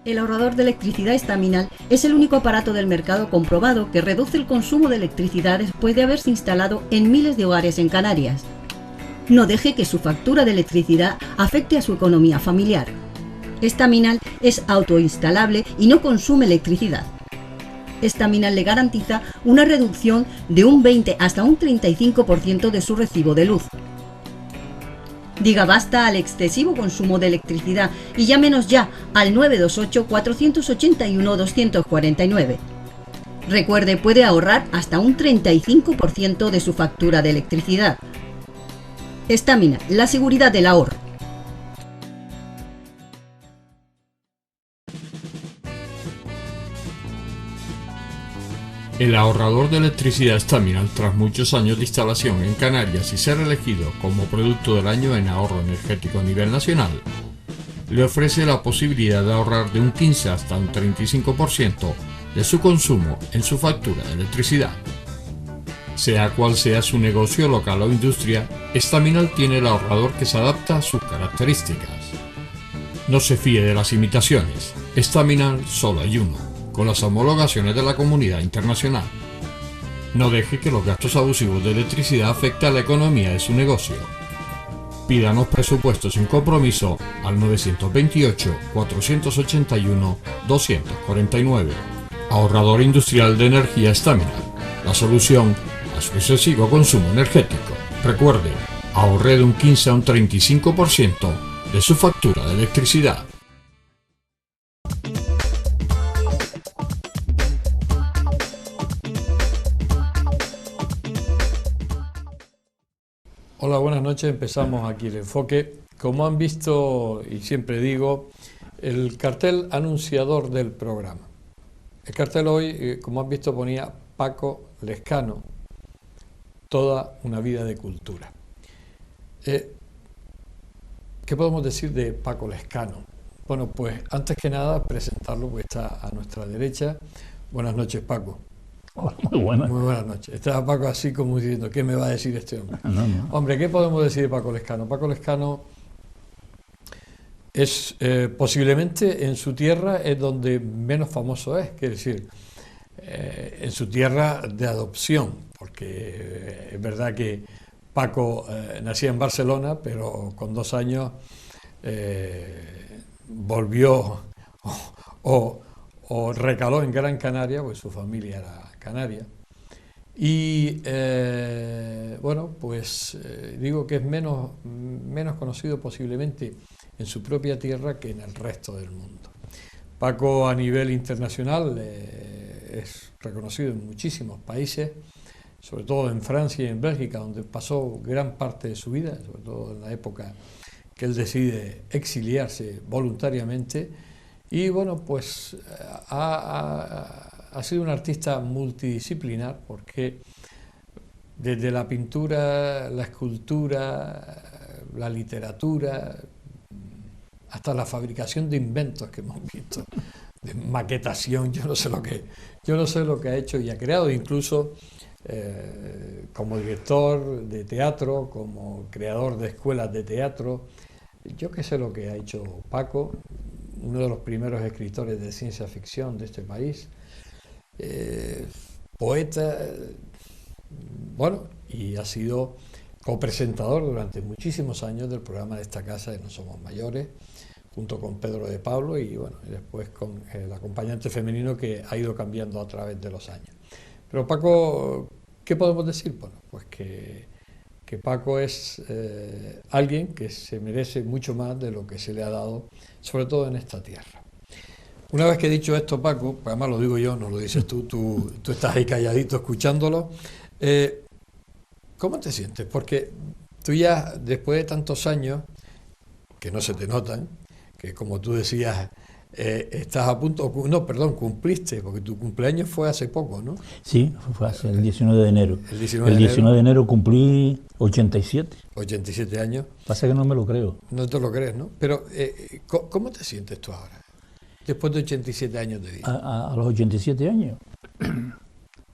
El ahorrador de electricidad estaminal es el único aparato del mercado comprobado que reduce el consumo de electricidad después de haberse instalado en miles de hogares en Canarias. No deje que su factura de electricidad afecte a su economía familiar. Estaminal es autoinstalable y no consume electricidad. Estaminal le garantiza una reducción de un 20 hasta un 35% de su recibo de luz. Diga basta al excesivo consumo de electricidad y llámenos ya al 928-481-249. Recuerde, puede ahorrar hasta un 35% de su factura de electricidad. Estaminal, la seguridad del ahorro. El ahorrador de electricidad Estaminal, tras muchos años de instalación en Canarias y ser elegido como producto del año en ahorro energético a nivel nacional, le ofrece la posibilidad de ahorrar de un 15 hasta un 35% de su consumo en su factura de electricidad. Sea cual sea su negocio local o industria, Estaminal tiene el ahorrador que se adapta a sus características. No se fíe de las imitaciones, Estaminal solo hay uno, con las homologaciones de la comunidad internacional. No deje que los gastos abusivos de electricidad afecten a la economía de su negocio. Pídanos presupuestos sin compromiso al 928-481-249. Ahorrador industrial de energía Estaminal, la solución a su excesivo consumo energético. Recuerde, ahorre de un 15 a un 35% de su factura de electricidad. Hola, buenas noches. Empezamos aquí el enfoque. Como han visto, y siempre digo, el cartel anunciador del programa. El cartel hoy, como han visto, ponía Paco Lescano, toda una vida de cultura. ¿Qué podemos decir de Paco Lescano? Bueno, pues antes que nada presentarlo, pues está a nuestra derecha. Buenas noches, Paco. Hola, muy buenas. Muy buenas noches. Estaba Paco así como diciendo, ¿qué me va a decir este hombre? No. Hombre, ¿qué podemos decir de Paco Lescano? Paco Lescano es posiblemente en su tierra es donde menos famoso es, quiere decir, en su tierra de adopción, porque es verdad que Paco nacía en Barcelona, pero con 2 años volvió o recaló en Gran Canaria, pues su familia era canaria. Y bueno, pues digo que es menos conocido posiblemente en su propia tierra que en el resto del mundo. Paco a nivel internacional es reconocido en muchísimos países, sobre todo en Francia y en Bélgica, donde pasó gran parte de su vida, sobre todo en la época que él decide exiliarse voluntariamente. Y bueno, pues ha sido un artista multidisciplinar, porque desde la pintura, la escultura, la literatura, hasta la fabricación de inventos que hemos visto, de maquetación, yo no sé lo que ha hecho y ha creado, incluso como director de teatro, como creador de escuelas de teatro. Yo qué sé lo que ha hecho Paco, uno de los primeros escritores de ciencia ficción de este país. poeta, bueno, y ha sido copresentador durante muchísimos años del programa de esta casa de No Somos Mayores, junto con Pedro de Pablo y bueno, y después con el acompañante femenino que ha ido cambiando a través de los años. Pero Paco, ¿qué podemos decir? Bueno, pues que Paco es alguien que se merece mucho más de lo que se le ha dado, sobre todo en esta tierra. Una vez que he dicho esto, Paco, pues además lo digo yo, no lo dices tú estás ahí calladito escuchándolo, ¿cómo te sientes? Porque tú ya, después de tantos años, que no se te notan, que como tú decías, estás a punto, no, perdón, cumpliste, porque tu cumpleaños fue hace poco, ¿no? Sí, fue hace el 19 de enero. El 19 El de 19 de enero cumplí 87. 87 años. Pasa que no me lo creo. No te lo crees, ¿no? Pero, ¿cómo te sientes tú ahora? Después de 87 años de vida. A los 87 años.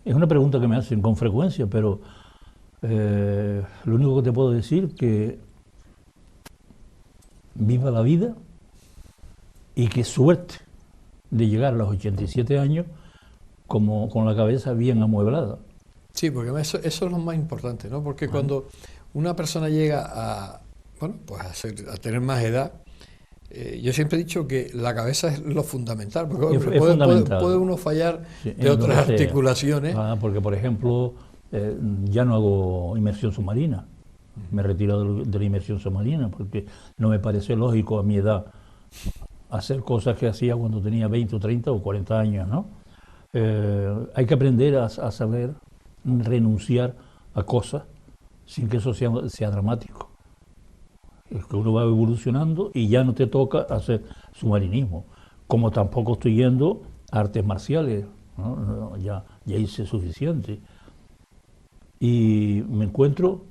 Es una pregunta que me hacen con frecuencia, pero lo único que te puedo decir que viva la vida y qué suerte de llegar a los 87 años como con la cabeza bien amueblada. Sí, porque eso es lo más importante, ¿no? Porque cuando una persona llega a, bueno, pues a tener más edad, yo siempre he dicho que la cabeza es lo fundamental, porque hombre, puede uno fallar de otras articulaciones. Porque, por ejemplo, ya no hago inmersión submarina. Me he retirado de la inmersión submarina porque no me parece lógico a mi edad hacer cosas que hacía cuando tenía 20 o 30 o 40 años, ¿no? Hay que aprender a saber renunciar a cosas sin que eso sea dramático. Es que uno va evolucionando y ya no te toca hacer submarinismo. Como tampoco estoy yendo a artes marciales, ¿no? Ya hice suficiente. Y me encuentro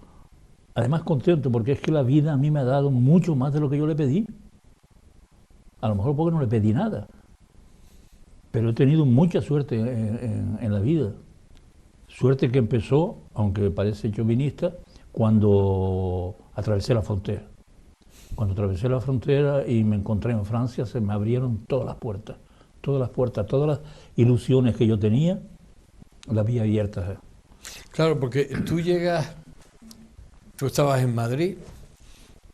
además contento porque es que la vida a mí me ha dado mucho más de lo que yo le pedí. A lo mejor porque no le pedí nada, pero he tenido mucha suerte en la vida. Suerte que empezó, aunque parece chauvinista, cuando atravesé la frontera. Cuando atravesé la frontera y me encontré en Francia, se me abrieron todas las puertas, todas las ilusiones que yo tenía, las vi abiertas. Claro, porque tú estabas en Madrid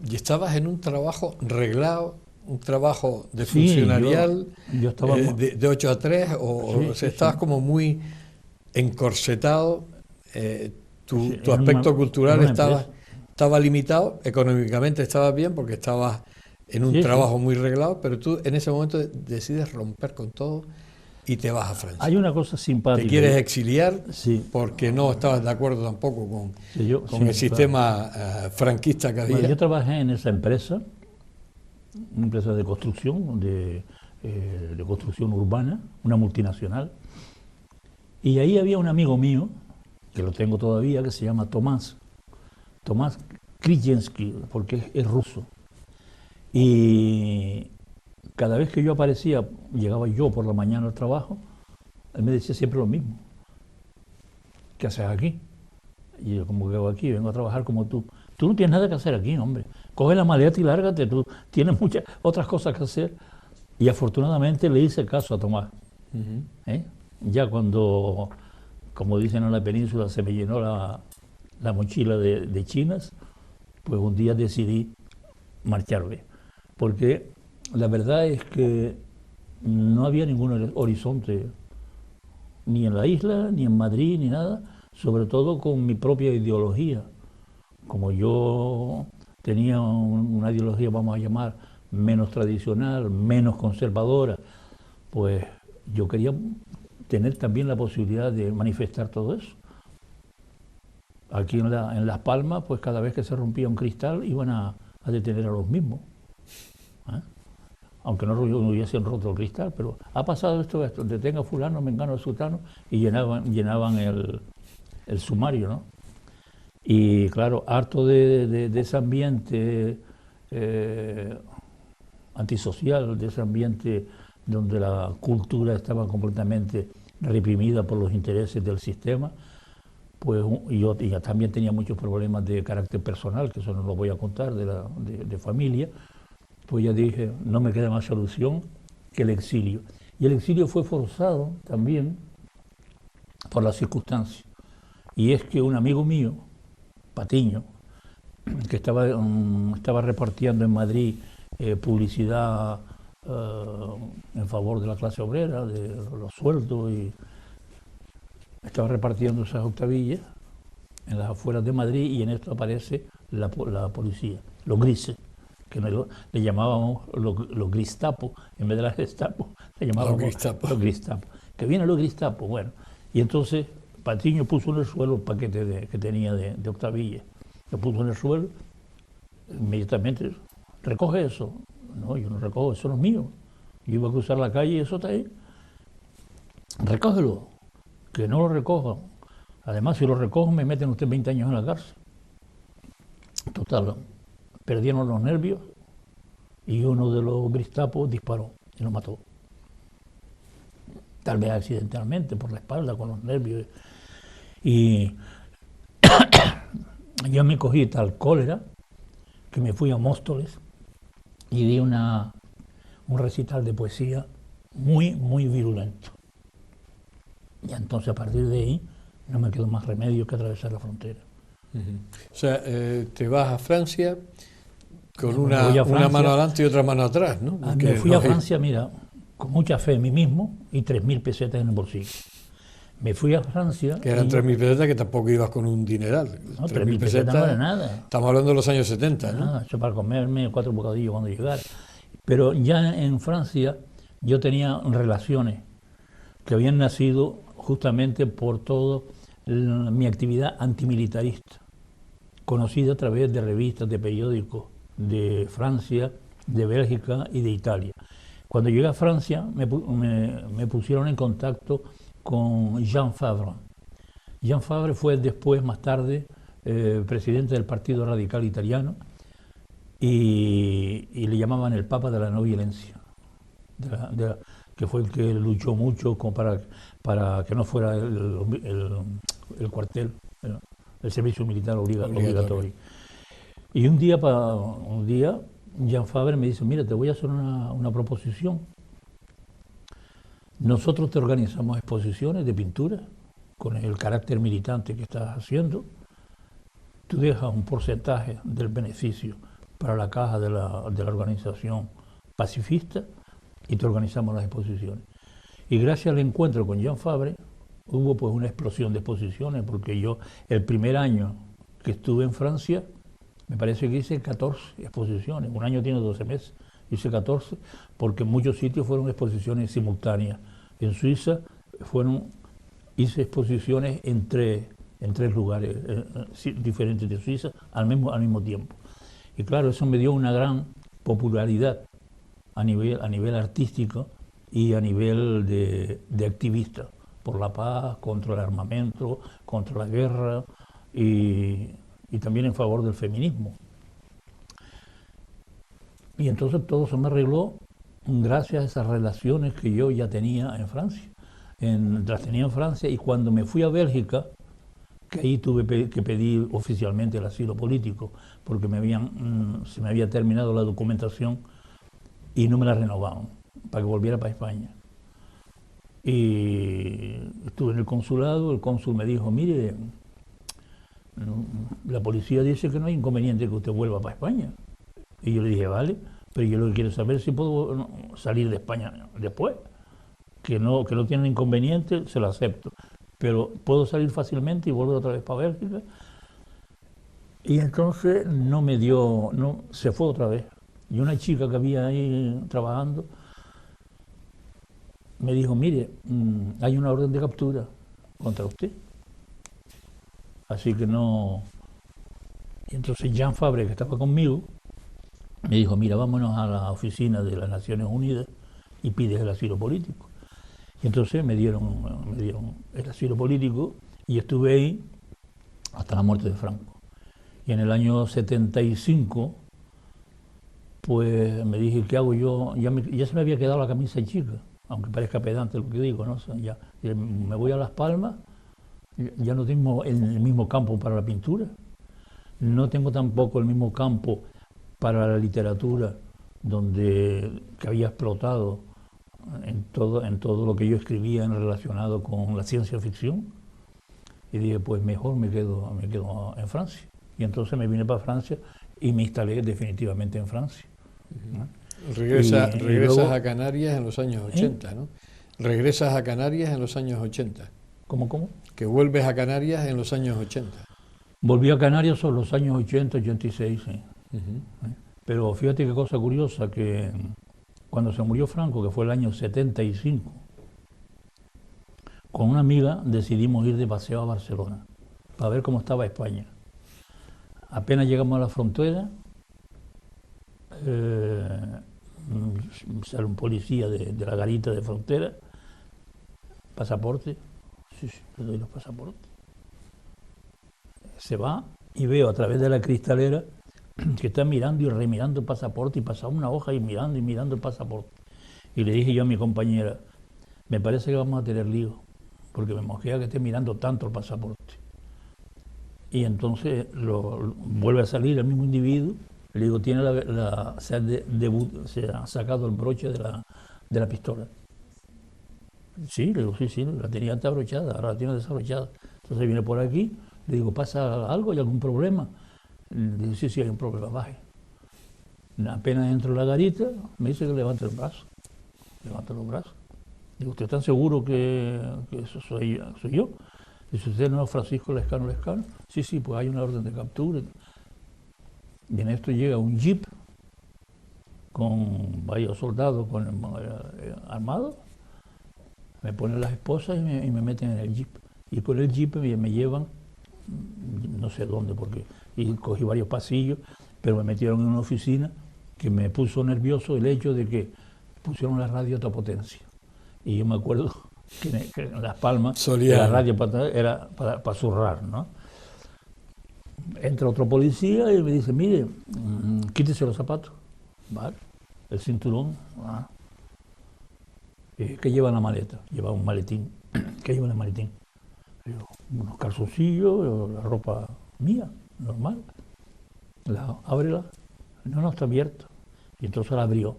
y estabas en un trabajo reglado, un trabajo de funcionarial, yo estaba de 8 a 3, estabas como muy encorsetado, tu aspecto cultural estaba limitado, económicamente estabas bien porque estabas en un trabajo muy reglado, pero tú en ese momento decides romper con todo y te vas a Francia. Hay una cosa simpática. Te quieres exiliar porque no estabas de acuerdo tampoco con el sistema franquista que había. Bueno, yo trabajé en esa empresa, una empresa de construcción, de construcción urbana, una multinacional, y ahí había un amigo mío, que lo tengo todavía, que se llama Tomás Krzyzewski, porque es ruso. Y cada vez que yo aparecía, llegaba yo por la mañana al trabajo, él me decía siempre lo mismo. ¿Qué haces aquí? Y yo, como que hago aquí, vengo a trabajar como tú. Tú no tienes nada que hacer aquí, hombre. Coge la maleta y lárgate, tú tienes muchas otras cosas que hacer. Y afortunadamente le hice caso a Tomás. Ya cuando, como dicen en la península, se me llenó la mochila de chinas, pues un día decidí marcharme. Porque la verdad es que no había ningún horizonte, ni en la isla, ni en Madrid, ni nada, sobre todo con mi propia ideología. Como yo tenía una ideología, vamos a llamar, menos tradicional, menos conservadora, pues yo quería tener también la posibilidad de manifestar todo eso. Aquí en Las Palmas, pues cada vez que se rompía un cristal iban a detener a los mismos. Aunque no hubiesen roto el cristal, pero ha pasado esto, detenga a fulano, mengano, sultano, y llenaban el sumario, ¿no? Y claro, harto de ese ambiente antisocial, de ese ambiente donde la cultura estaba completamente reprimida por los intereses del sistema, pues yo también tenía muchos problemas de carácter personal, que eso no lo voy a contar, de familia, pues ya dije, no me queda más solución que el exilio. Y el exilio fue forzado también por las circunstancias. Y es que un amigo mío, Patiño, que estaba repartiendo en Madrid publicidad en favor de la clase obrera, de los sueldos, y estaba repartiendo esas octavillas en las afueras de Madrid, y en esto aparece la policía, los grises, que le llamábamos los gristapos, en vez de las Gestapo, le llamábamos los gristapos. Que vienen los gristapos, bueno. Y entonces Patiño puso en el suelo el paquete que tenía de octavillas. Lo puso en el suelo, inmediatamente, recoge eso. No, yo no recojo, eso no es mío. Yo iba a cruzar la calle y eso está ahí. Recógelo, que no lo recojo. Además, si lo recojo, me meten usted 20 años en la cárcel. Total, perdieron los nervios y uno de los gristapos disparó y lo mató. Tal vez accidentalmente, por la espalda, con los nervios. Y yo me cogí tal cólera que me fui a Móstoles y di un recital de poesía muy, muy virulento. Y entonces, a partir de ahí, no me quedó más remedio que atravesar la frontera. O sea, te vas a Francia con una mano adelante y otra mano atrás, ¿no? Me fui a Francia, mira, con mucha fe en mí mismo y 3.000 pesetas en el bolsillo. Me fui a Francia... Que eran 3.000 pesetas, que tampoco ibas con un dineral. No, 3.000 pesetas no era nada. Estamos hablando de los años 70, ¿no? Nada, eso para comerme 4 bocadillos cuando llegara. Pero ya en Francia yo tenía relaciones que habían nacido justamente por toda mi actividad antimilitarista, conocida a través de revistas, de periódicos de Francia, de Bélgica y de Italia. Cuando llegué a Francia me pusieron en contacto con Jean Favre. Jean Favre fue después, más tarde, presidente del Partido Radical Italiano y le llamaban el Papa de la no violencia, que fue el que luchó mucho para que no fuera el cuartel, el servicio militar obligatorio. Y un día, Jean Favre me dice, mira, te voy a hacer una proposición. Nosotros te organizamos exposiciones de pintura con el carácter militante que estás haciendo. Tú dejas un porcentaje del beneficio para la caja de la organización pacifista y te organizamos las exposiciones. Y gracias al encuentro con Jean Favre hubo pues una explosión de exposiciones, porque yo el primer año que estuve en Francia me parece que hice 14 exposiciones. Un año tiene 12 meses. Hice 14 porque en muchos sitios fueron exposiciones simultáneas. En Suiza hice exposiciones en tres lugares diferentes de Suiza al mismo tiempo. Y claro, eso me dio una gran popularidad a nivel artístico y a nivel de activista por la paz, contra el armamento, contra la guerra y también en favor del feminismo. Y entonces todo se me arregló gracias a esas relaciones que yo ya tenía en Francia. Las tenía en Francia, y cuando me fui a Bélgica, que ahí tuve que pedir oficialmente el asilo político, porque se me había terminado la documentación y no me la renovaban para que volviera para España. Y estuve en el consulado, el cónsul me dijo, mire, la policía dice que no hay inconveniente que usted vuelva para España. Y yo le dije, vale, pero yo lo que quiero saber es si puedo salir de España después. Que no tienen inconveniente, se lo acepto. Pero puedo salir fácilmente y volver otra vez para Bélgica. Y entonces se fue otra vez. Y una chica que había ahí trabajando me dijo, mire, hay una orden de captura contra usted. Así que no... Y entonces Jean Favre, que estaba conmigo, me dijo, mira, vámonos a la oficina de las Naciones Unidas y pides el asilo político. Y entonces me dieron el asilo político y estuve ahí hasta la muerte de Franco. Y en el año 75, pues me dije, ¿qué hago yo? Ya se me había quedado la camisa chica, aunque parezca pedante lo que digo, ¿no? O sea, ya me voy a Las Palmas, ya no tengo el mismo campo para la pintura, no tengo tampoco el mismo campo para la literatura que había explotado en todo lo que yo escribía relacionado con la ciencia ficción. Y dije, pues mejor me quedo en Francia. Y entonces me vine para Francia y me instalé definitivamente en Francia. ¿No? Regresas luego, a Canarias en los años 80, ¿no? Regresas a Canarias en los años 80. ¿Cómo? Que vuelves a Canarias en los años 80. Volví a Canarias sobre los años 80, 86, sí. Pero fíjate qué cosa curiosa, que cuando se murió Franco, que fue el año 75, con una amiga decidimos ir de paseo a Barcelona para ver cómo estaba España. Apenas llegamos a la frontera, sale un policía de la garita de frontera, pasaporte, sí, le doy los pasaportes. Se va y veo a través de la cristalera que está mirando y remirando el pasaporte y pasaba una hoja y mirando el pasaporte. Y le dije yo a mi compañera, me parece que vamos a tener lío, porque me mosquea que esté mirando tanto el pasaporte. Y entonces vuelve a salir el mismo individuo, le digo, tiene se ha sacado el broche de la pistola. Sí, le digo, sí, la tenía antes abrochada, ahora la tiene desabrochada. Entonces viene por aquí, le digo, ¿pasa algo? ¿Hay algún problema? Le digo, sí, hay un problema, baje. Apenas entro en la garita, me dice que levante el brazo. Levanta los brazos. Digo, ¿usted está seguro que eso soy yo? Dice, ¿usted no es Francisco Lescano? Sí, pues hay una orden de captura. Y en esto llega un jeep con varios soldados armados, me ponen las esposas y me meten en el jeep. Y con el jeep me llevan, no sé dónde, y cogí varios pasillos, pero me metieron en una oficina que me puso nervioso el hecho de que pusieron la radio a toda potencia. Y yo me acuerdo que en Las Palmas la radio era para zurrar, ¿no? Entra otro policía y me dice, mire, quítese los zapatos, ¿vale? El cinturón, ¿qué lleva en la maleta? Lleva un maletín. ¿Qué lleva en el maletín? Digo, unos calzoncillos, la ropa mía, normal. Ábrela. No, está abierto. Y entonces la abrió.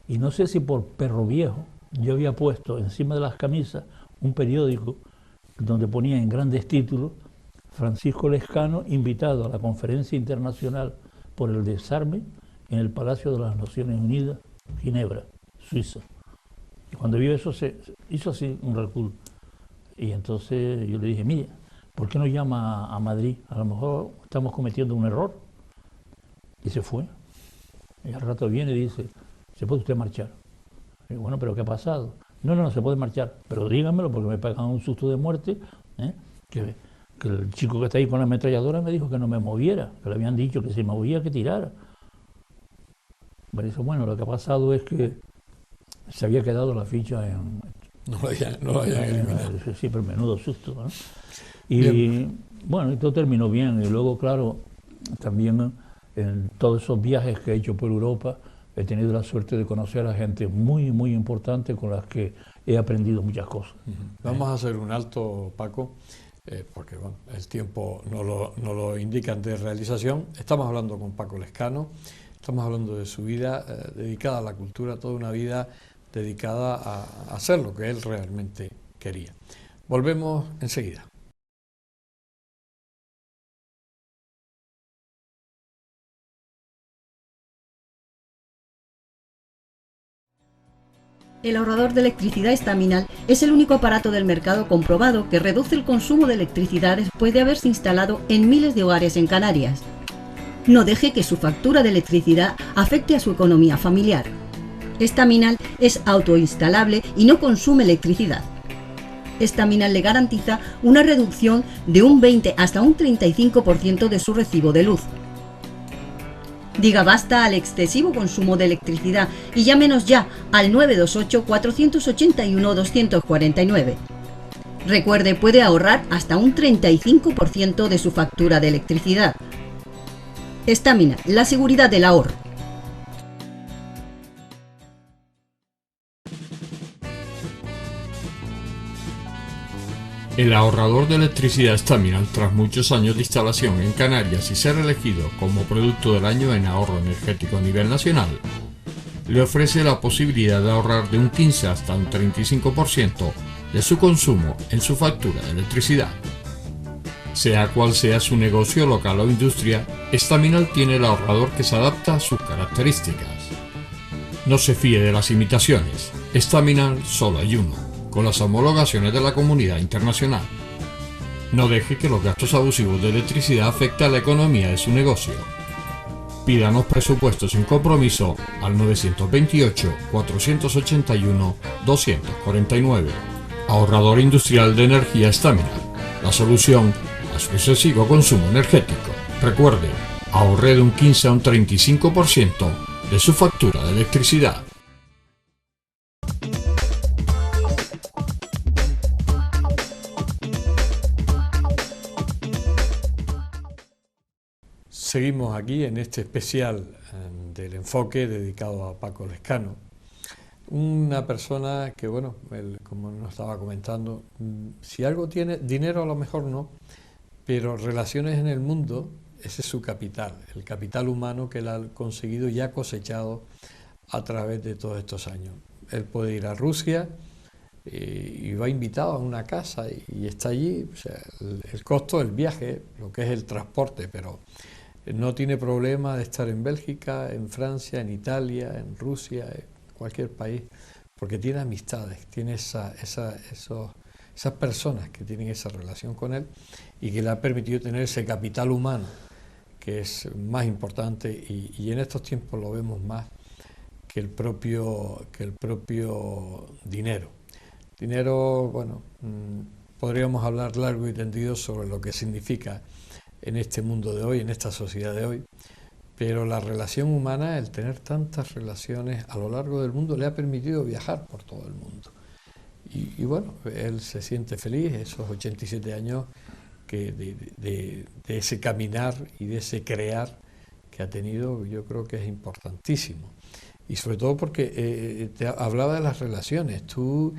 Y no sé si por perro viejo, yo había puesto encima de las camisas un periódico donde ponía en grandes títulos Francisco Lescano invitado a la conferencia internacional por el desarme en el Palacio de las Naciones Unidas, Ginebra, Suiza. Y cuando vio eso se hizo así un reculo. Y entonces yo le dije, mire, ¿por qué no llama a Madrid? A lo mejor estamos cometiendo un error. Y se fue. Y al rato viene y dice, ¿se puede usted marchar? Y digo, bueno, ¿pero qué ha pasado? No se puede marchar, pero dígamelo porque me pegan un susto de muerte, que el chico que está ahí con la ametralladora me dijo que no me moviera, que le habían dicho que si me movía que tirara. Me dice, bueno, lo que ha pasado es que se había quedado la ficha en... No lo habían eliminado. Sí, pero menudo susto, ¿no? Y bueno, y todo terminó bien. Y luego, claro, también en todos esos viajes que he hecho por Europa, he tenido la suerte de conocer a gente muy, muy importante con las que he aprendido muchas cosas. Vamos a hacer un alto, Paco, porque bueno, el tiempo no lo indica de realización. Estamos hablando con Paco Lescano, estamos hablando de su vida dedicada a la cultura, toda una vida dedicada a hacer lo que él realmente quería. Volvemos enseguida. El ahorrador de electricidad estaminal es el único aparato del mercado comprobado que reduce el consumo de electricidad después de haberse instalado en miles de hogares en Canarias. No deje que su factura de electricidad afecte a su economía familiar. Estaminal es autoinstalable y no consume electricidad. Estaminal le garantiza una reducción de un 20 hasta un 35% de su recibo de luz. Diga basta al excesivo consumo de electricidad y llámenos ya al 928-481-249. Recuerde, puede ahorrar hasta un 35% de su factura de electricidad. Estaminal, la seguridad del ahorro. El ahorrador de electricidad Estaminal, tras muchos años de instalación en Canarias y ser elegido como producto del año en ahorro energético a nivel nacional, le ofrece la posibilidad de ahorrar de un 15 hasta un 35% de su consumo en su factura de electricidad. Sea cual sea su negocio local o industria, Staminal tiene el ahorrador que se adapta a sus características. No se fíe de las imitaciones, Staminal solo hay uno, con las homologaciones de la comunidad internacional. No deje que los gastos abusivos de electricidad afecten a la economía de su negocio. Pídanos presupuestos sin compromiso al 928-481-249. Ahorrador industrial de energía Staminal, la solución a su excesivo consumo energético. Recuerde, ahorre de un 15 a un 35% de su factura de electricidad. Seguimos aquí en este especial del enfoque dedicado a Paco Lescano, una persona que, bueno, como nos estaba comentando, si algo tiene, dinero a lo mejor no, pero relaciones en el mundo, ese es su capital, el capital humano que él ha conseguido y ha cosechado a través de todos estos años. Él puede ir a Rusia y va invitado a una casa y está allí, o sea, el costo del viaje, lo que es el transporte, pero no tiene problema de estar en Bélgica, en Francia, en Italia, en Rusia, en cualquier país, porque tiene amistades, tiene esas personas que tienen esa relación con él y que le ha permitido tener ese capital humano, que es más importante y en estos tiempos lo vemos más que el propio dinero. Dinero, bueno, podríamos hablar largo y tendido sobre lo que significa en este mundo de hoy, en esta sociedad de hoy, pero la relación humana, el tener tantas relaciones a lo largo del mundo, le ha permitido viajar por todo el mundo. Y bueno, él se siente feliz, esos 87 años que de ese caminar y de ese crear que ha tenido, yo creo que es importantísimo. Y sobre todo porque te hablaba de las relaciones, tú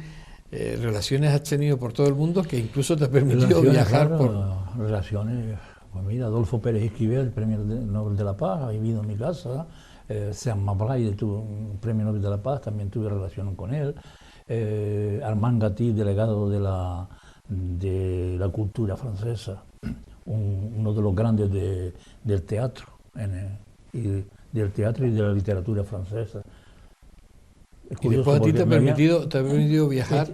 relaciones has tenido por todo el mundo que incluso te ha permitido viajar por... Relaciones... Pues mira, Adolfo Pérez Esquivel, el premio Nobel de la Paz, ha vivido en mi casa. Sean Mabray tuvo un premio Nobel de la Paz, también tuve relación con él. Armand Gatti, delegado de la cultura francesa, uno de los grandes del teatro, del teatro y de la literatura francesa. Y después a ti te ha permitido viajar.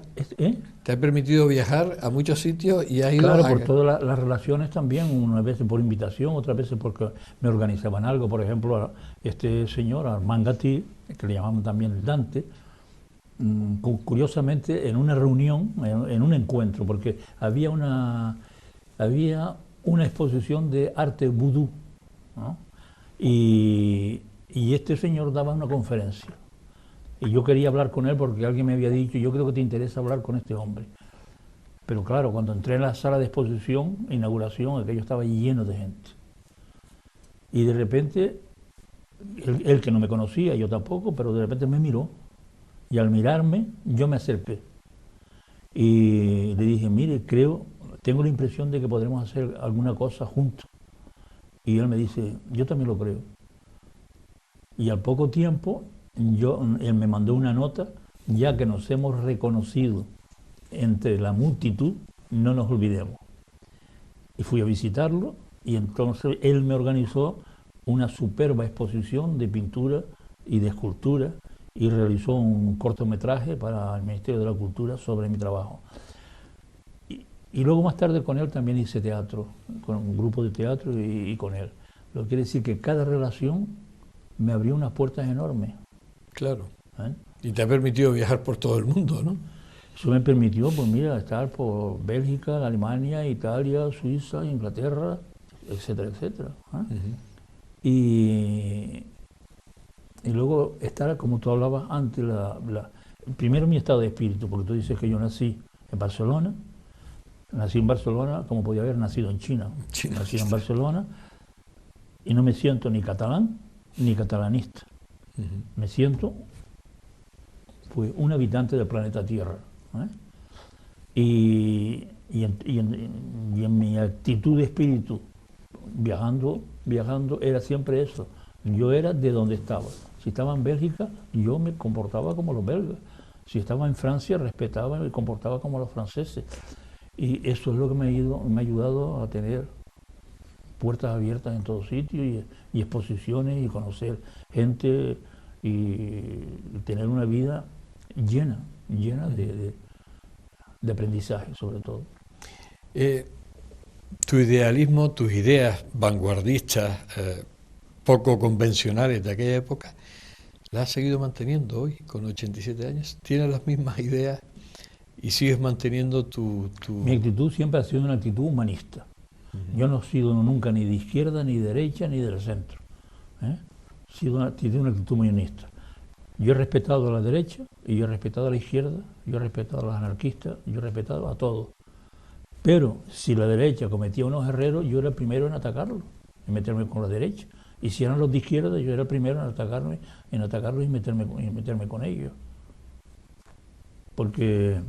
Te ha permitido viajar a muchos sitios y has ido... Claro, por todas las relaciones también, unas veces por invitación, otras veces porque me organizaban algo. Por ejemplo, este señor, Armand Gatti, que le llamaban también el Dante, curiosamente en una reunión, en un encuentro, porque había una exposición de arte vudú, ¿no? Y este señor daba una conferencia. Y yo quería hablar con él porque alguien me había dicho, yo creo que te interesa hablar con este hombre. Pero claro, cuando entré en la sala de exposición, inauguración, aquello estaba lleno de gente. Y de repente, él que no me conocía, yo tampoco, pero de repente me miró. Y al mirarme, yo me acerqué. Y le dije, mire, tengo la impresión de que podremos hacer alguna cosa juntos. Y él me dice, yo también lo creo. Y al poco tiempo... él me mandó una nota, ya que nos hemos reconocido entre la multitud, no nos olvidemos. Y fui a visitarlo y entonces él me organizó una superba exposición de pintura y de escultura y realizó un cortometraje para el Ministerio de la Cultura sobre mi trabajo. Y luego más tarde con él también hice teatro, con un grupo de teatro y con él. Lo que quiere decir que cada relación me abrió unas puertas enormes. Claro. Y te ha permitido viajar por todo el mundo, ¿no? Eso me permitió, pues mira, estar por Bélgica, Alemania, Italia, Suiza, Inglaterra, etcétera, etcétera. Y luego estar, como tú hablabas antes, primero mi estado de espíritu, porque tú dices que yo nací en Barcelona, como podía haber nacido en China. Nací en Barcelona y no me siento ni catalán ni catalanista. Me siento pues un habitante del planeta Tierra, y en mi actitud de espíritu viajando era siempre eso. Yo era de donde estaba, o Si estaba en Bélgica, yo me comportaba como los belgas. Si estaba en Francia, respetaba y me comportaba como los franceses. Y eso es lo que me ha ayudado a tener puertas abiertas en todos sitios y exposiciones y conocer gente y tener una vida llena de aprendizaje sobre todo. Tu idealismo, tus ideas vanguardistas, poco convencionales de aquella época, las has seguido manteniendo hoy, con 87 años. ¿Tienes las mismas ideas y sigues manteniendo tu...? Mi actitud siempre ha sido una actitud humanista. Yo no he sido nunca ni de izquierda, ni de derecha, ni del centro. He sido una actitud humanista. Yo he respetado a la derecha, y yo he respetado a la izquierda, yo he respetado a los anarquistas, yo he respetado a todos. Pero si la derecha cometía unos errores, yo era el primero en atacarlos, en meterme con la derecha. Y si eran los de izquierda, yo era el primero en atacarlos y meterme con ellos. Porque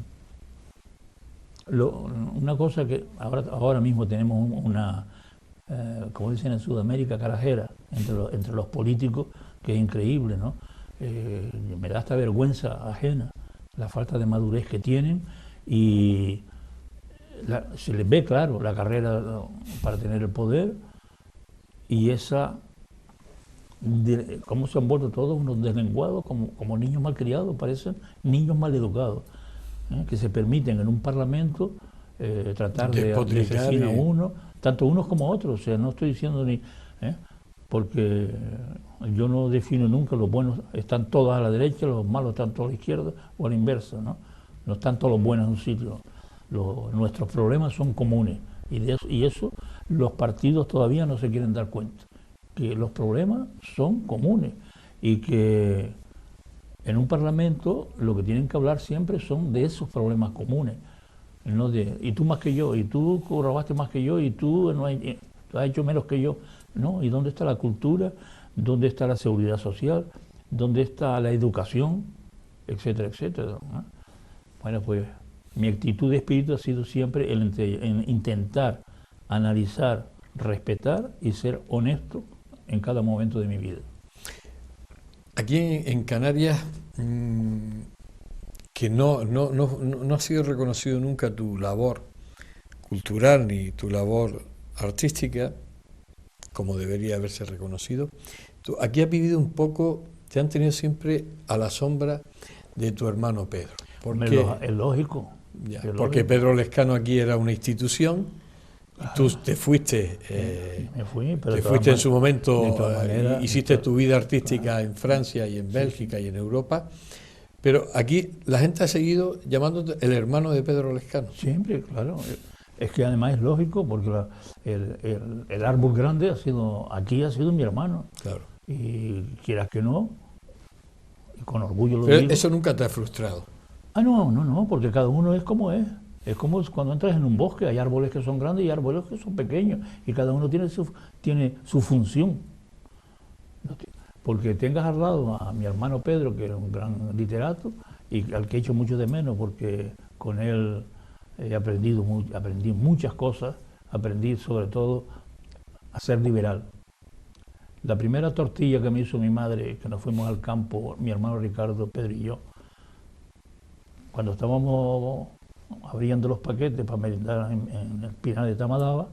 una cosa que ahora mismo tenemos una, como dicen en Sudamérica, carajera entre los políticos, que es increíble, ¿no? Me da hasta vergüenza ajena la falta de madurez que tienen y se les ve claro la carrera para tener el poder y cómo se han vuelto todos unos deslenguados, como niños malcriados, parecen niños maleducados, que se permiten en un parlamento tratar de asesinar a uno, tanto unos como otros. O sea, no estoy diciendo porque yo no defino nunca los buenos están todos a la derecha, los malos están todos a la izquierda, o a la inversa, ¿no? No están todos los buenos en un sitio. Nuestros problemas son comunes y eso los partidos todavía no se quieren dar cuenta, que los problemas son comunes y que en un parlamento lo que tienen que hablar siempre son de esos problemas comunes, no de y tú más que yo, y tú robaste más que yo, y tú has hecho menos que yo. No, ¿y dónde está la cultura? ¿Dónde está la seguridad social? ¿Dónde está la educación? Etcétera, etcétera, ¿no? Bueno, pues mi actitud de espíritu ha sido siempre en intentar analizar, respetar y ser honesto en cada momento de mi vida. Aquí en Canarias, que no ha sido reconocido nunca tu labor cultural ni tu labor artística, como debería haberse reconocido. Tú aquí has vivido un poco, te han tenido siempre a la sombra de tu hermano Pedro. Es lógico. Porque Pedro Lescano aquí era una institución, y tú te fuiste, fuiste en su momento, hiciste tu vida artística en Francia y en Bélgica y en Europa, pero aquí la gente ha seguido llamándote el hermano de Pedro Lescano. Siempre, claro. Es que además es lógico porque el árbol grande ha sido mi hermano. Claro. Y quieras que no, y con orgullo lo Pero digo. ¿eso nunca te ha frustrado? No, porque cada uno es como es. Es como cuando entras en un bosque, hay árboles que son grandes y árboles que son pequeños, y cada uno tiene su función. Porque tengas al lado a mi hermano Pedro, que era un gran literato, y al que he hecho mucho de menos, porque con él aprendí muchas cosas, aprendí sobre todo a ser liberal. La primera tortilla que me hizo mi madre, que nos fuimos al campo, mi hermano Ricardo, Pedro y yo, cuando estábamos abriendo los paquetes para merendar en el Pinar de Tamadaba,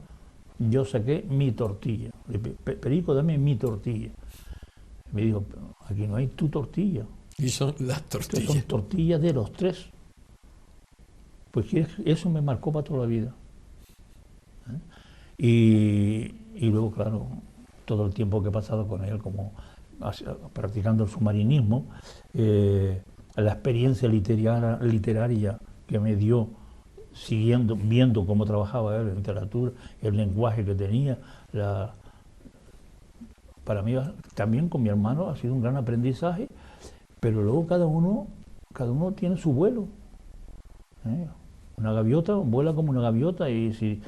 yo saqué mi tortilla. Le dije, Perico, dame mi tortilla. Me dijo, aquí no hay tu tortilla. Y son las tortillas. Son tortillas de los tres. Pues eso me marcó para toda la vida. Y luego, claro, todo el tiempo que he pasado con él, como practicando el submarinismo, la experiencia literaria que me dio, viendo cómo trabajaba él en literatura, el lenguaje que tenía, para mí también con mi hermano ha sido un gran aprendizaje, pero luego cada uno tiene su vuelo. Una gaviota vuela como una gaviota, y si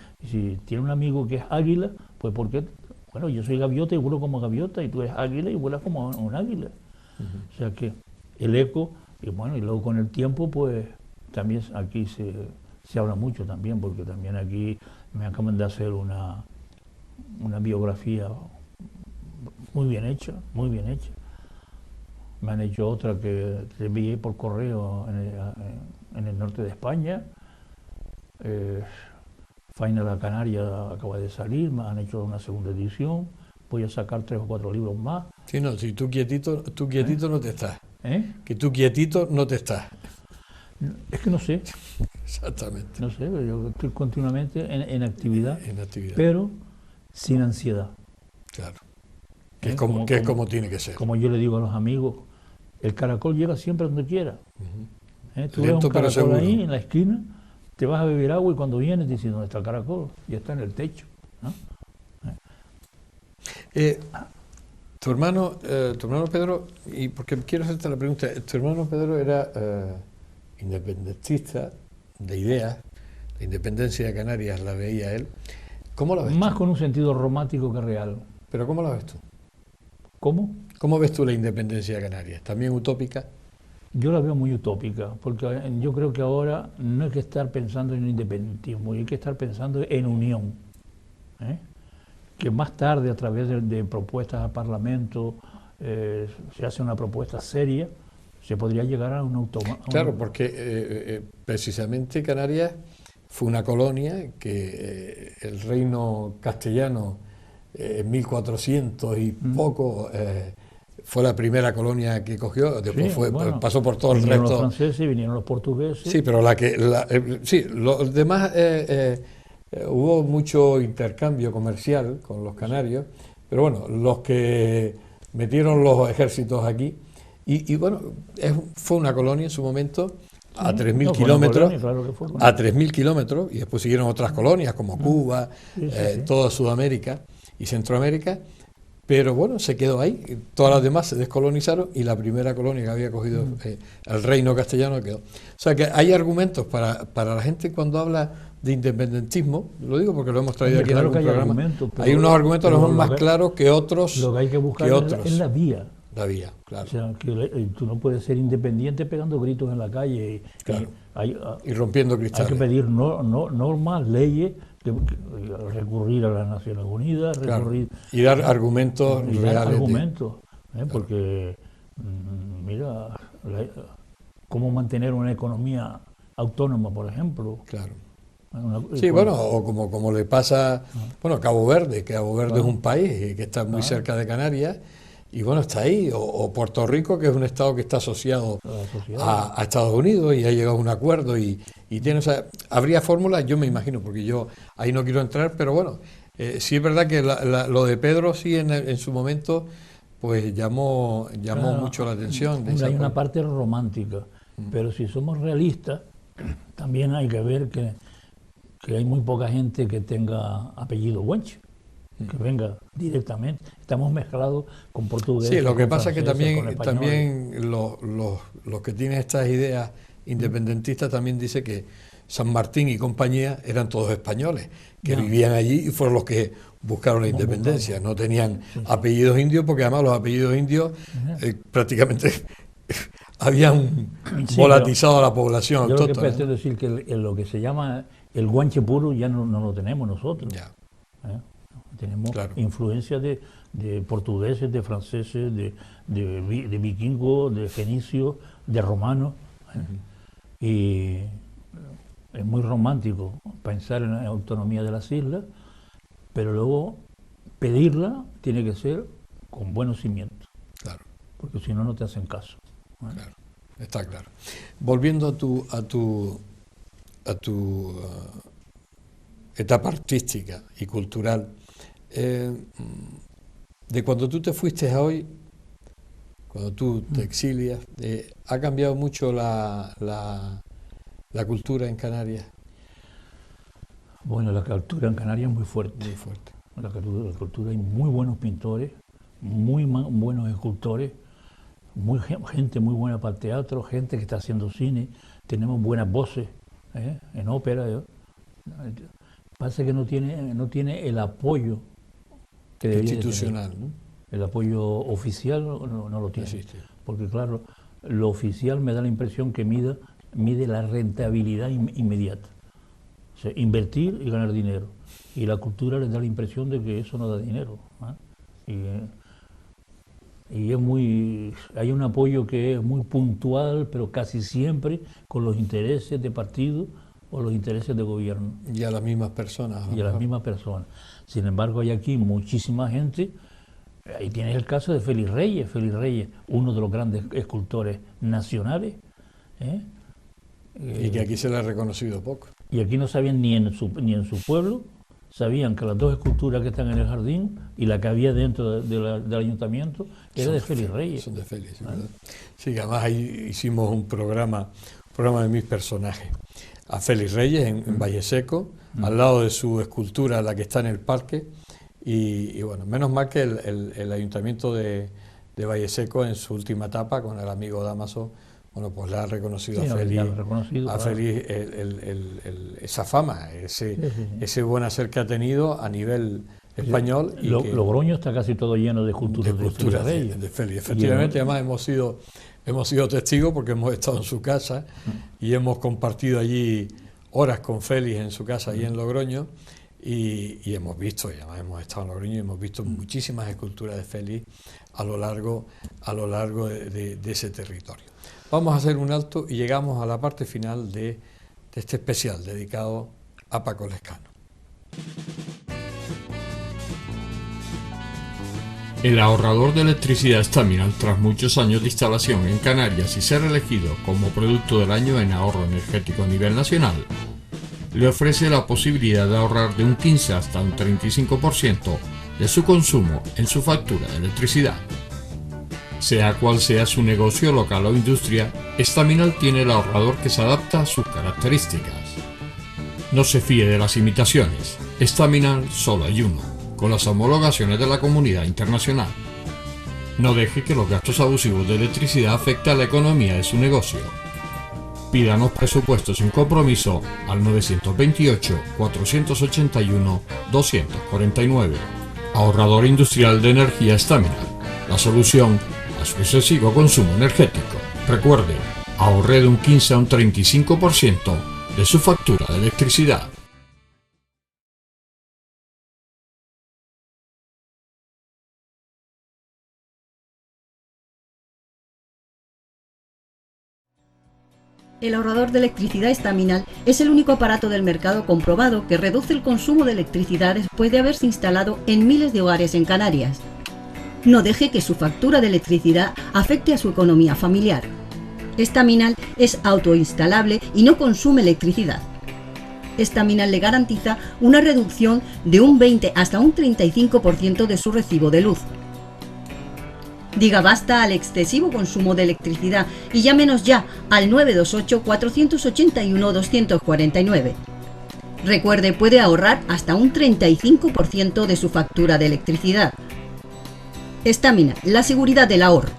tiene un amigo que es águila, pues porque, bueno, yo soy gaviota y vuelo como gaviota, y tú eres águila y vuelas como un águila. O sea que el eco, y bueno, y luego con el tiempo, pues también aquí se habla mucho también, porque también aquí me acaban de hacer una biografía muy bien hecha, me han hecho otra que envié por correo en el norte de España. Faina la Canaria acaba de salir, me han hecho una segunda edición, voy a sacar 3 o 4 libros más. Sí, no, si tú quietito no te estás. Que tú quietito no te estás. Es que no sé. Exactamente. No sé, yo estoy continuamente en actividad, actividad, pero sin ansiedad. Claro. Que es como tiene que ser. Como yo le digo a los amigos, el caracol llega siempre donde quiera. Tú ves un caracol ahí en la esquina, te vas a beber agua y cuando vienes dices, ¿dónde está el caracol? Ya está en el techo, ¿no? Tu hermano Pedro, y porque quiero hacerte la pregunta, tu hermano Pedro era independentista de ideas, la independencia de Canarias la veía él. ¿Cómo la ves Más tú? con un sentido romántico que real. ¿Pero cómo la ves tú? ¿Cómo? ¿Cómo ves tú la independencia de Canarias? ¿También utópica? Yo la veo muy utópica, porque yo creo que ahora no hay que estar pensando en independentismo, hay que estar pensando en unión. Que más tarde, a través de propuestas al Parlamento, se hace una propuesta seria, se podría llegar a un autónomo. Claro, porque precisamente Canarias fue una colonia que el reino castellano en 1400 y poco fue la primera colonia que cogió, después pasó por todo el resto. Vinieron los franceses, vinieron los portugueses. Sí, pero los demás hubo mucho intercambio comercial con los canarios, pero bueno, los que metieron los ejércitos aquí, y bueno, fue una colonia en su momento a 3.000 kilómetros, a 3.000 kilómetros, y después siguieron otras colonias como Cuba, toda Sudamérica y Centroamérica, pero bueno, se quedó ahí, todas las demás se descolonizaron y la primera colonia que había cogido el reino castellano quedó. O sea que hay argumentos para la gente cuando habla de independentismo, lo digo porque lo hemos traído aquí en algún programa, hay unos argumentos a lo mejor más claros que otros. Lo que hay que buscar es la vía. La vía, claro. O sea, que tú no puedes ser independiente pegando gritos en la calle y rompiendo cristales. Hay que pedir normas, leyes, recurrir a las Naciones Unidas, y dar argumentos reales. Porque, mira, cómo mantener una economía autónoma, por ejemplo. Claro. Bueno, o como le pasa, bueno, Cabo Verde, que Cabo Verde es un país que está muy cerca de Canarias, y bueno, está ahí, o Puerto Rico, que es un estado que está asociado a Estados Unidos y ha llegado a un acuerdo y tiene, o sea, habría fórmulas, yo me imagino, porque yo ahí no quiero entrar, pero bueno, sí es verdad que lo de Pedro sí en su momento pues llamó mucho la atención. Hay una parte romántica, pero si somos realistas, también hay que ver que hay muy poca gente que tenga apellido Guanche, que venga directamente. Estamos mezclados con portugués. Sí, lo que pasa es que también los que tienen estas ideas independentistas también dicen que San Martín y compañía eran todos españoles, que vivían allí y fueron los que buscaron la independencia. No tenían apellidos indios, porque además los apellidos indios prácticamente habían volatizado a la población. Yo lo que pretendo decir que lo que se llama el guanche puro ya no lo tenemos nosotros. Tenemos influencias de portugueses, de franceses, de vikingos, de fenicios, de romanos. Y es muy romántico pensar en la autonomía de las islas, pero luego pedirla tiene que ser con buenos cimientos. Claro. Porque si no, no te hacen caso. Claro, está claro. Volviendo a tu etapa artística y cultural, de cuando tú te fuiste a hoy, cuando tú te exilias, ¿ha cambiado mucho la cultura en Canarias? Bueno, la cultura en Canarias es muy fuerte. Muy fuerte. La cultura hay muy buenos pintores, muy buenos escultores, gente muy buena para el teatro, gente que está haciendo cine, tenemos buenas voces en ópera. Pasa que no tiene el apoyo que debería institucional, tener. ¿No? El apoyo oficial no lo tiene. Existe. Porque claro, lo oficial me da la impresión que mide la rentabilidad inmediata. O sea, invertir y ganar dinero. Y la cultura les da la impresión de que eso no da dinero. y hay un apoyo que es muy puntual, pero casi siempre con los intereses de partido o los intereses de gobierno. Y a las mismas personas. Y a las mismas personas. Sin embargo, hay aquí muchísima gente. Ahí tienes el caso de Félix Reyes, uno de los grandes escultores nacionales, ¿eh? Y que aquí se le ha reconocido poco. Y aquí no sabían ni en su pueblo, sabían que las dos esculturas que están en el jardín y la que había dentro del ayuntamiento era de Félix Reyes. Son de Félix, ¿verdad? Sí, además ahí hicimos un programa de mis personajes. A Félix Reyes en Valle Seco, al lado de su escultura, la que está en el parque. Y bueno, menos mal que el ayuntamiento de Valle Seco en su última etapa con el amigo Dámaso, bueno, pues le ha reconocido a Félix esa fama, ese buen hacer que ha tenido a nivel español. Y Logroño está casi todo lleno de esculturas de Félix. Efectivamente, además hemos sido testigos porque hemos estado en su casa y hemos compartido allí horas con Félix en su casa allí en Logroño. Y hemos visto, y además hemos estado en Logroño y hemos visto muchísimas esculturas de Félix a lo largo de ese territorio. Vamos a hacer un alto y llegamos a la parte final de este especial dedicado a Paco Lescano. El ahorrador de electricidad Staminal, tras muchos años de instalación en Canarias y ser elegido como producto del año en ahorro energético a nivel nacional, le ofrece la posibilidad de ahorrar de un 15 hasta un 35% de su consumo en su factura de electricidad. Sea cual sea su negocio local o industria, Staminal tiene el ahorrador que se adapta a sus características. No se fíe de las imitaciones, Staminal solo hay uno, con las homologaciones de la comunidad internacional. No deje que los gastos abusivos de electricidad afecten a la economía de su negocio. Pídanos presupuestos sin compromiso al 928-481-249. Ahorrador industrial de energía Staminal, la solución a su excesivo consumo energético. Recuerde, ahorre de un 15 a un 35% de su factura de electricidad. El ahorrador de electricidad Staminal es el único aparato del mercado comprobado que reduce el consumo de electricidad después de haberse instalado en miles de hogares en Canarias. No deje que su factura de electricidad afecte a su economía familiar. Staminal es autoinstalable y no consume electricidad. Staminal le garantiza una reducción de un 20 hasta un 35% de su recibo de luz. Diga basta al excesivo consumo de electricidad y llámenos ya al 928-481-249. Recuerde, puede ahorrar hasta un 35% de su factura de electricidad. Staminal, la seguridad del ahorro.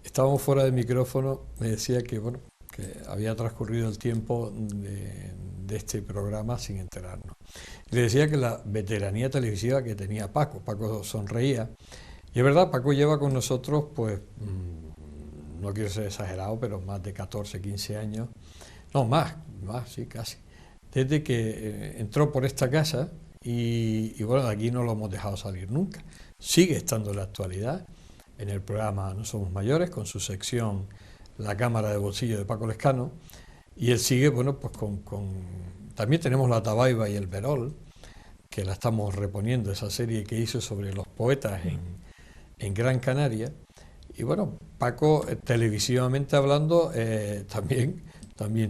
Estábamos fuera de micrófono, me decía que bueno, que había transcurrido el tiempo de este programa sin enterarnos. Le decía que la veteranía televisiva que tenía Paco sonreía, y es verdad, Paco lleva con nosotros, pues, no quiero ser exagerado, pero más de 14, 15 años, no, más, sí, casi, desde que entró por esta casa y bueno, de aquí no lo hemos dejado salir nunca, sigue estando en la actualidad, en el programa No Somos Mayores, con su sección La Cámara de Bolsillo de Paco Lescano, y él sigue, bueno, pues también tenemos La Tabaiba y el Verol, que la estamos reponiendo, esa serie que hizo sobre los poetas en Gran Canaria, y bueno, Paco, televisivamente hablando, también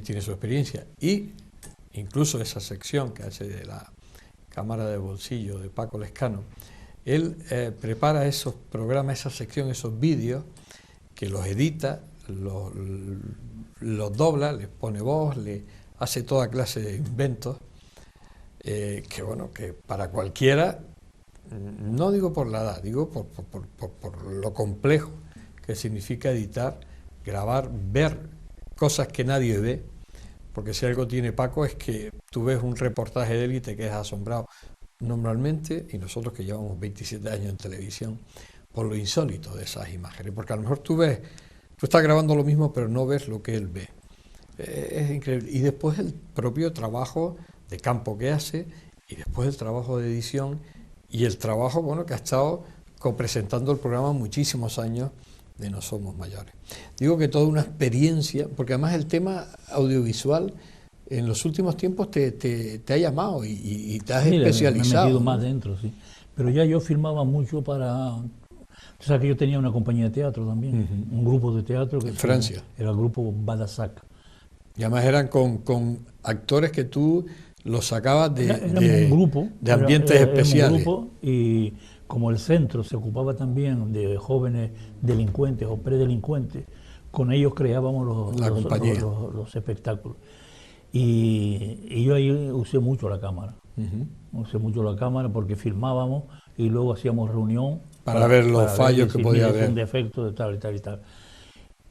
tiene su experiencia, y incluso esa sección que hace de La Cámara de Bolsillo de Paco Lescano, él prepara esos programas, esa sección, esos vídeos, que los edita, los dobla, les pone voz, le hace toda clase de inventos, que bueno, que para cualquiera, no digo por la edad, digo por lo complejo que significa editar, grabar, ver cosas que nadie ve, porque si algo tiene Paco es que tú ves un reportaje de él y te quedas asombrado. Normalmente, y nosotros que llevamos 27 años en televisión, por lo insólito de esas imágenes, porque a lo mejor tú ves tú estás grabando lo mismo, pero no ves lo que él ve. Es increíble. Y después el propio trabajo de campo que hace, y después el trabajo de edición, y el trabajo, bueno, que ha estado copresentando el programa muchísimos años de No Somos Mayores. Digo que toda una experiencia, porque además el tema audiovisual en los últimos tiempos te ha llamado y te has especializado. Me he metido más dentro, sí. Pero ya yo filmaba mucho para... O sea, que yo tenía una compañía de teatro también, un grupo de teatro. Que en Francia. Era el grupo Badasac. Y además eran con actores que tú los sacabas un grupo, de ambientes especiales. Un grupo, y como el centro se ocupaba también de jóvenes delincuentes o predelincuentes, con ellos creábamos los espectáculos. Y yo ahí usé mucho la cámara. Usé mucho la cámara porque filmábamos y luego hacíamos reunión para ver los fallos que podía haber. Un defecto de tal y tal y tal.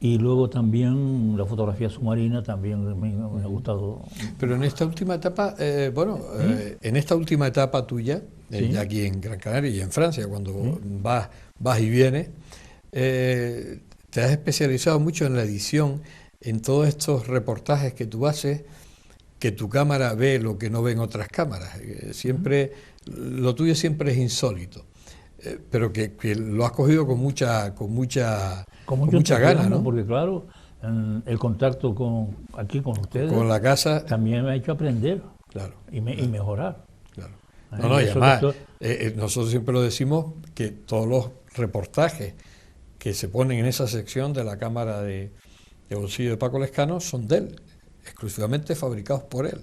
Y luego también la fotografía submarina también me ha gustado. Pero en esta última etapa, en esta última etapa tuya, ya aquí en Gran Canaria y en Francia, cuando vas y vienes, te has especializado mucho en la edición, en todos estos reportajes que tú haces, que tu cámara ve lo que no ven otras cámaras. Siempre, lo tuyo siempre es insólito, pero que lo has cogido con mucha gana, ¿no? Porque claro, el contacto aquí con ustedes, con la casa, también me ha hecho aprender, claro, y mejorar. Claro. No, y además, nosotros siempre lo decimos, que todos los reportajes que se ponen en esa sección de la cámara de bolsillo de Paco Lescano son de él, exclusivamente fabricados por él.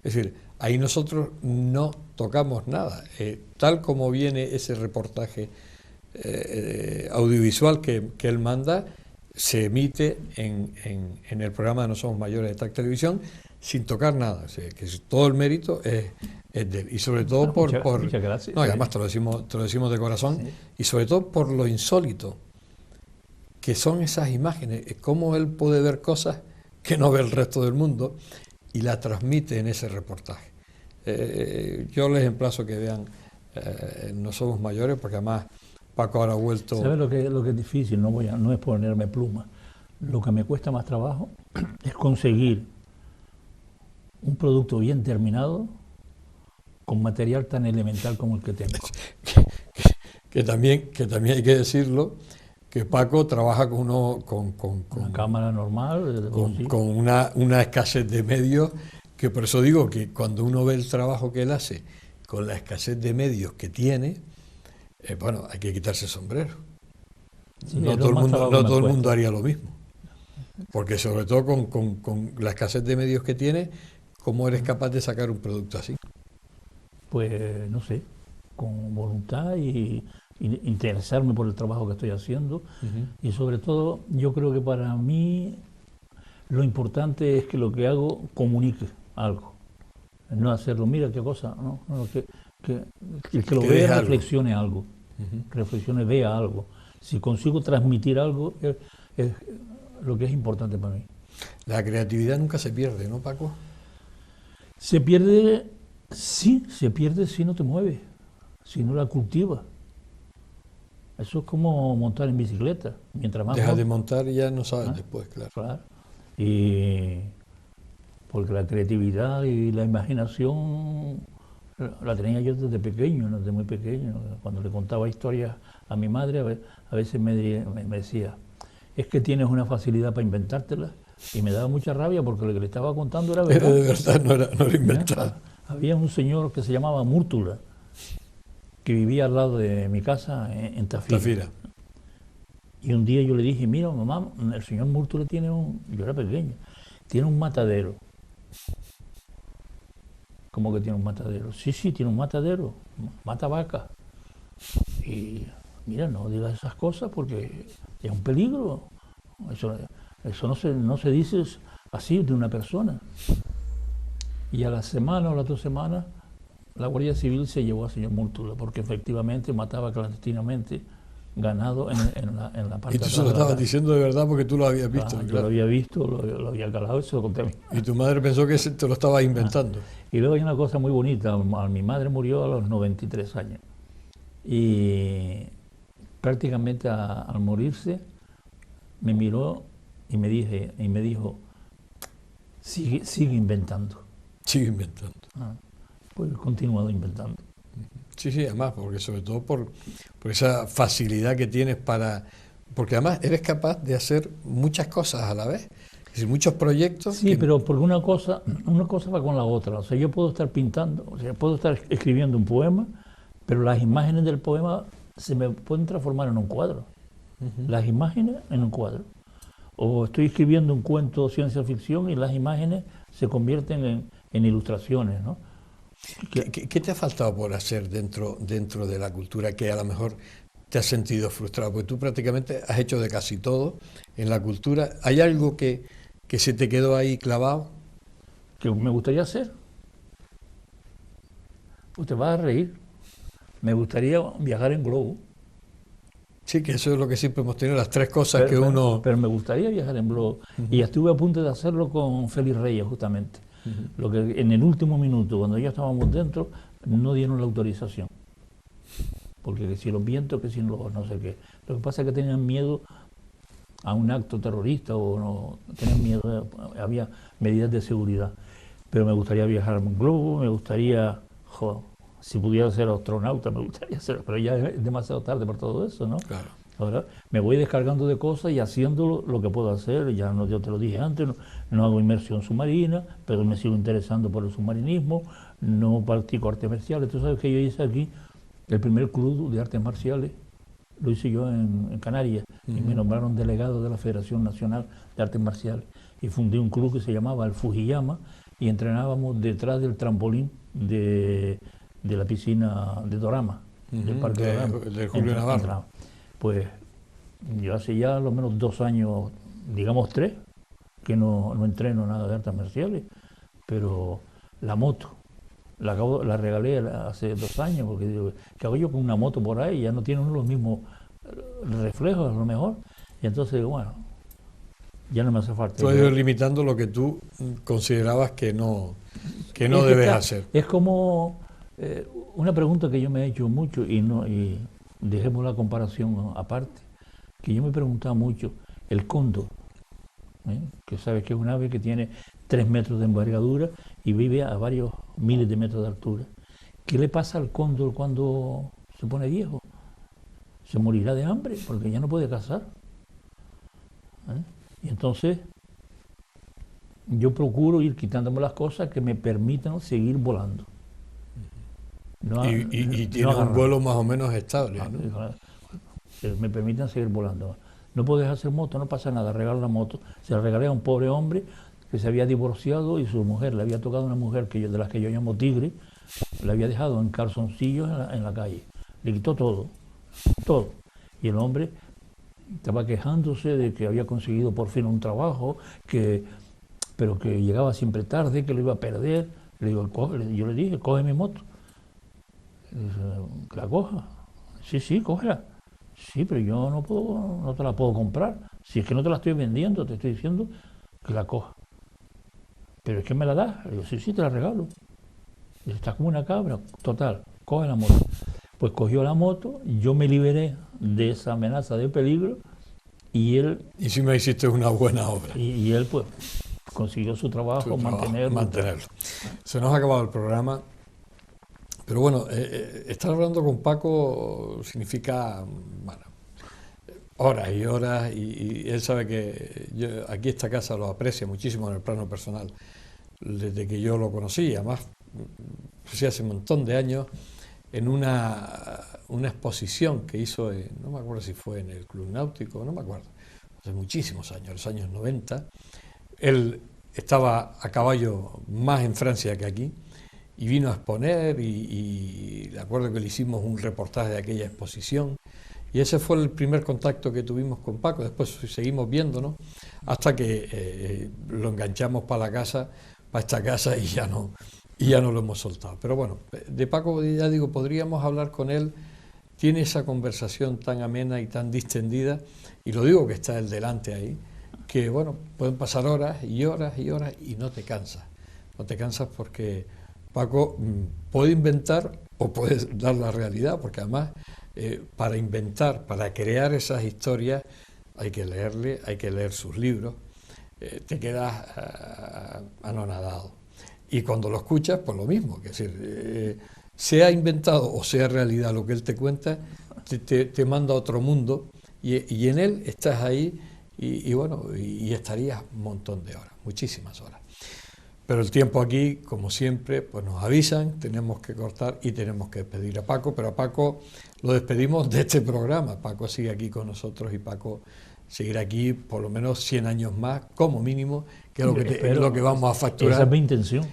Es decir, ahí nosotros no tocamos nada. Tal como viene ese reportaje audiovisual que él manda, se emite en el programa de No Somos Mayores de TAC Televisión sin tocar nada. O sea, que todo el mérito es de él. Y sobre todo muchas gracias. No, y además te lo decimos de corazón, sí. Y sobre todo por lo insólito que son esas imágenes, cómo él puede ver cosas que no ve el resto del mundo y la transmite en ese reportaje. Yo les emplazo que vean No Somos Mayores, porque además Paco ahora ha vuelto... ¿Sabes lo que es difícil? No es ponerme pluma. Lo que me cuesta más trabajo es conseguir un producto bien terminado con material tan elemental como el que tengo. que también hay que decirlo, que Paco trabaja con una cámara normal, con una escasez de medios, que por eso digo que cuando uno ve el trabajo que él hace con la escasez de medios que tiene, bueno, hay que quitarse el sombrero. Sí, no todo el mundo haría lo mismo, porque sobre todo con la escasez de medios que tiene, ¿cómo eres capaz de sacar un producto así? Pues no sé, con voluntad y interesarme por el trabajo que estoy haciendo, y sobre todo yo creo que para mí lo importante es que lo que hago comunique algo, no hacerlo, mira qué cosa, que el que lo vea reflexione algo, reflexione, vea algo. Si consigo transmitir algo es lo que es importante para mí. La creatividad nunca se pierde, ¿no, Paco? Se pierde si no te mueves, si no la cultivas. Eso es como montar en bicicleta. Mientras más dejas de montar y ya no sabes después, claro. Y porque la creatividad y la imaginación la tenía yo desde pequeño, desde muy pequeño. Cuando le contaba historias a mi madre, a veces me decía, es que tienes una facilidad para inventártelas. Y me daba mucha rabia porque lo que le estaba contando era verdad. Pero de verdad no era inventado. Había un señor que se llamaba Múrtula, que vivía al lado de mi casa en Tafira. Y un día yo le dije, mira mamá, el señor Múrtula yo era pequeño, tiene un matadero. ¿Cómo que tiene un matadero? Sí, tiene un matadero, mata vacas. Y mira, no digas esas cosas porque es un peligro. Eso no se dice así de una persona. Y a la semana o las 2 semanas, la Guardia Civil se llevó al señor Múrtula, porque efectivamente mataba clandestinamente ganado en la parte. Y tú se lo estabas diciendo de verdad porque tú lo habías visto. Claro. Yo lo había visto, lo había calado y se lo conté a mí. Y tu madre pensó que te lo estabas inventando. Y luego hay una cosa muy bonita. Mi madre murió a los 93 años. Y prácticamente al morirse, me miró y me dijo, sigue inventando. Sigue inventando. Pues he continuado inventando. Sí, además, porque sobre todo por esa facilidad que tienes porque además eres capaz de hacer muchas cosas a la vez, es decir, muchos proyectos. Sí, pero porque una cosa va con la otra. O sea, yo puedo estar pintando, o sea, puedo estar escribiendo un poema, pero las imágenes del poema se me pueden transformar en un cuadro. Las imágenes en un cuadro. O estoy escribiendo un cuento de ciencia ficción y las imágenes se convierten en ilustraciones, ¿no? ¿Qué te ha faltado por hacer dentro de la cultura que a lo mejor te has sentido frustrado? Porque tú prácticamente has hecho de casi todo en la cultura. ¿Hay algo que se te quedó ahí clavado? ¿Que me gustaría hacer? Pues te vas a reír. Me gustaría viajar en globo. Sí, que eso es lo que siempre hemos tenido, las tres cosas que uno... Pero me gustaría viajar en globo. Y estuve a punto de hacerlo con Félix Reyes, justamente. Lo que en el último minuto, cuando ya estábamos dentro, no dieron la autorización. Porque que si los vientos, que si los no sé qué. Lo que pasa es que tenían miedo a un acto terrorista o no, tenían miedo, había medidas de seguridad. Pero me gustaría viajar en globo, me gustaría, si pudiera ser astronauta, me gustaría ser, pero ya es demasiado tarde para todo eso, ¿no? Claro. Ahora me voy descargando de cosas y haciendo lo que puedo hacer. Ya no, yo te lo dije antes, no hago inmersión submarina, pero me sigo interesando por el submarinismo, no practico artes marciales. Tú sabes que yo hice aquí el primer club de artes marciales, lo hice yo en Canarias, y me nombraron delegado de la Federación Nacional de Artes Marciales. Y fundé un club que se llamaba el Fujiyama y entrenábamos detrás del trampolín de la piscina de Dorama, del Parque Dorama. De Julio Navarro. Pues yo hace ya lo menos 2 años, digamos 3, que no entreno nada de artes marciales, pero la moto, la regalé hace 2 años, porque digo, ¿qué hago yo con una moto por ahí? Ya no tiene uno los mismos reflejos a lo mejor, y entonces digo, bueno, ya no me hace falta. Tú has ido limitando lo que tú considerabas que no debes hacer. Es como una pregunta que yo me he hecho mucho y dejemos la comparación aparte, que yo me preguntaba mucho, el cóndor, que sabes que es un ave que tiene 3 metros de envergadura y vive a varios miles de metros de altura. ¿Qué le pasa al cóndor cuando se pone viejo? Se morirá de hambre porque ya no puede cazar. Y entonces yo procuro ir quitándome las cosas que me permitan seguir volando. Y tiene un vuelo más o menos estable, ¿no? Me permiten seguir volando. No puedes hacer moto, no pasa nada, regalo la moto. Se la regalé a un pobre hombre que se había divorciado y su mujer, le había tocado una mujer de las que yo llamo tigre, le había dejado en calzoncillos en la calle. Le quitó todo. Y el hombre estaba quejándose de que había conseguido por fin un trabajo, pero que llegaba siempre tarde, que lo iba a perder. Yo le dije, coge mi moto. Que la coja. Sí, cógela. Sí, pero yo no te la puedo comprar. Si es que no te la estoy vendiendo, te estoy diciendo que la coja. Pero es que me la das. Le digo, sí, te la regalo. Y está como una cabra. Total, coge la moto. Pues cogió la moto, yo me liberé de esa amenaza de peligro y él... Y si me hiciste una buena obra. Y él pues consiguió su trabajo, mantenerlo. Se nos ha acabado el programa. Pero bueno, estar hablando con Paco significa, bueno, horas y horas, y él sabe que aquí esta casa lo aprecia muchísimo en el plano personal, desde que yo lo conocí, además, hace un montón de años, en una exposición que hizo, no me acuerdo si fue en el Club Náutico, no me acuerdo, hace muchísimos años, los años 90, él estaba a caballo más en Francia que aquí, y vino a exponer y de acuerdo que le hicimos un reportaje de aquella exposición y ese fue el primer contacto que tuvimos con Paco. Después seguimos viéndonos hasta que lo enganchamos para esta casa y ya no lo hemos soltado. Pero bueno, de Paco ya digo, podríamos hablar con él, tiene esa conversación tan amena y tan distendida, y lo digo que está él delante ahí, que bueno, pueden pasar horas y horas y horas y no te cansas porque Paco puede inventar o puede dar la realidad, porque además para inventar, para crear esas historias, hay que leerle, hay que leer sus libros, te quedas anonadado. Y cuando lo escuchas, pues lo mismo, que es decir, sea inventado o sea realidad lo que él te cuenta, te manda a otro mundo y en él estás ahí y bueno, y estarías un montón de horas, muchísimas horas. Pero el tiempo aquí, como siempre, pues nos avisan, tenemos que cortar y tenemos que despedir a Paco, pero a Paco lo despedimos de este programa. Paco sigue aquí con nosotros y Paco seguirá aquí por lo menos 100 años más, como mínimo, que es lo que vamos a facturar. Esa es mi intención.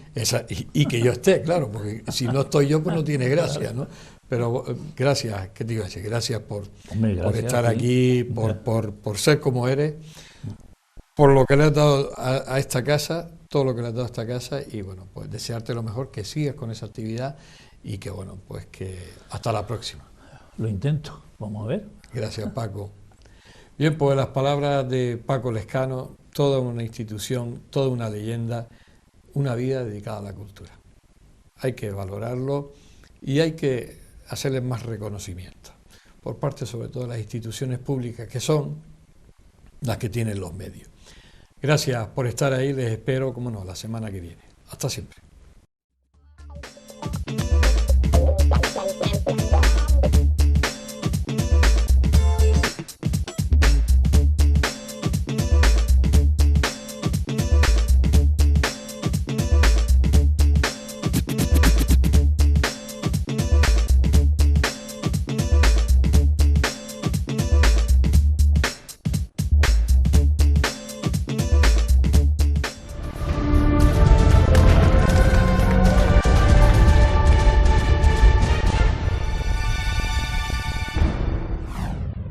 Y que yo esté, claro, porque si no estoy yo, pues no tiene gracia, ¿no? Pero gracias, ¿qué te iba a decir? Gracias por estar aquí, por ser como eres, por lo que le has dado a esta casa, todo lo que le has dado a esta casa, y bueno, pues desearte lo mejor, que sigas con esa actividad y que bueno, pues que hasta la próxima. Lo intento, vamos a ver. Gracias, Paco. Bien, pues las palabras de Paco Lescano, toda una institución, toda una leyenda, una vida dedicada a la cultura. Hay que valorarlo y hay que hacerles más reconocimiento, por parte sobre todo de las instituciones públicas, que son las que tienen los medios. Gracias por estar ahí, les espero, como no, la semana que viene. Hasta siempre.